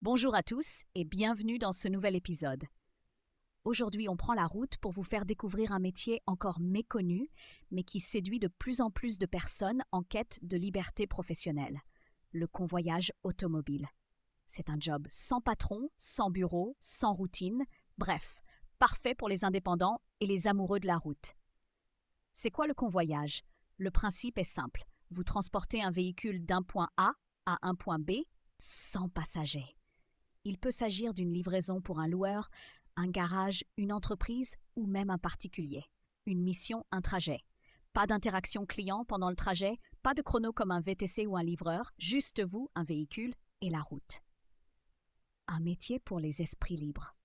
Bonjour à tous et bienvenue dans ce nouvel épisode. Aujourd'hui, on prend la route pour vous faire découvrir un métier encore méconnu, mais qui séduit de plus en plus de personnes en quête de liberté professionnelle, le convoyage automobile. C'est un job sans patron, sans bureau, sans routine, bref, parfait pour les indépendants et les amoureux de la route. C'est quoi le convoyage? Le principe est simple, vous transportez un véhicule d'un point A à un point B sans passagers. Il peut s'agir d'une livraison pour un loueur, un garage, une entreprise ou même un particulier. Une mission, un trajet. Pas d'interaction client pendant le trajet, pas de chrono comme un VTC ou un livreur, juste vous, un véhicule et la route. Un métier pour les esprits libres.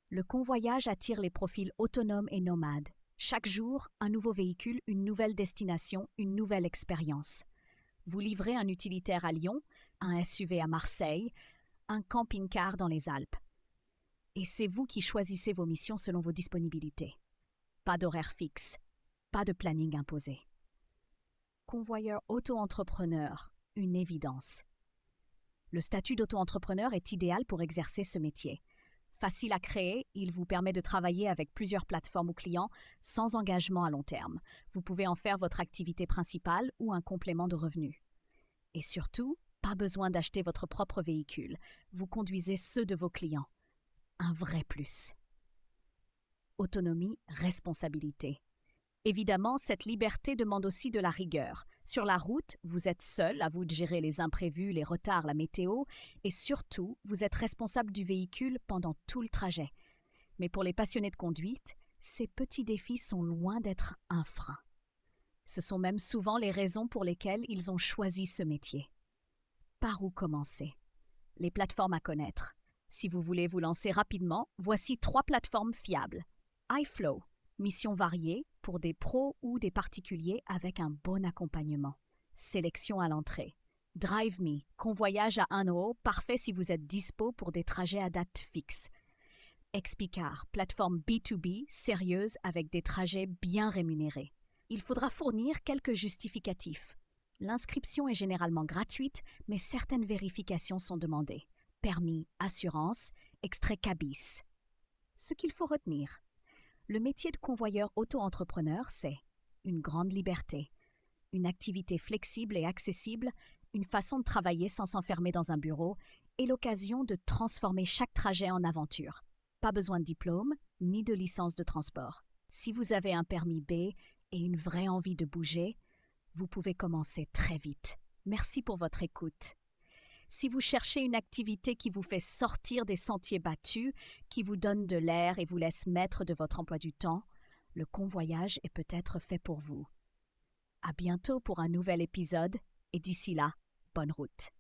Le convoyage attire les profils autonomes et nomades. Chaque jour, un nouveau véhicule, une nouvelle destination, une nouvelle expérience. Vous livrez un utilitaire à Lyon, un SUV à Marseille, un camping-car dans les Alpes. Et c'est vous qui choisissez vos missions selon vos disponibilités. Pas d'horaire fixe, pas de planning imposé. Convoyeur auto-entrepreneur, une évidence. Le statut d'auto-entrepreneur est idéal pour exercer ce métier. Facile à créer, il vous permet de travailler avec plusieurs plateformes ou clients sans engagement à long terme. Vous pouvez en faire votre activité principale ou un complément de revenus. Et surtout, pas besoin d'acheter votre propre véhicule. Vous conduisez ceux de vos clients. Un vrai plus. Autonomie, responsabilité. Évidemment, cette liberté demande aussi de la rigueur. Sur la route, vous êtes seul, à vous de gérer les imprévus, les retards, la météo, et surtout, vous êtes responsable du véhicule pendant tout le trajet. Mais pour les passionnés de conduite, ces petits défis sont loin d'être un frein. Ce sont même souvent les raisons pour lesquelles ils ont choisi ce métier. Par où commencer? Les plateformes à connaître. Si vous voulez vous lancer rapidement, voici 3 plateformes fiables. iFlow, mission variée pour des pros ou des particuliers avec un bon accompagnement. Sélection à l'entrée. DriveMe, convoyage à 1 euro, parfait si vous êtes dispo pour des trajets à date fixe. Expicar, plateforme B2B, sérieuse avec des trajets bien rémunérés. Il faudra fournir quelques justificatifs. L'inscription est généralement gratuite, mais certaines vérifications sont demandées. Permis, assurance, extrait CABIS. Ce qu'il faut retenir. Le métier de convoyeur auto-entrepreneur, c'est une grande liberté, une activité flexible et accessible, une façon de travailler sans s'enfermer dans un bureau et l'occasion de transformer chaque trajet en aventure. Pas besoin de diplôme ni de licence de transport. Si vous avez un permis B et une vraie envie de bouger, vous pouvez commencer très vite. Merci pour votre écoute. Si vous cherchez une activité qui vous fait sortir des sentiers battus, qui vous donne de l'air et vous laisse maître de votre emploi du temps, le convoyage est peut-être fait pour vous. À bientôt pour un nouvel épisode et d'ici là, bonne route.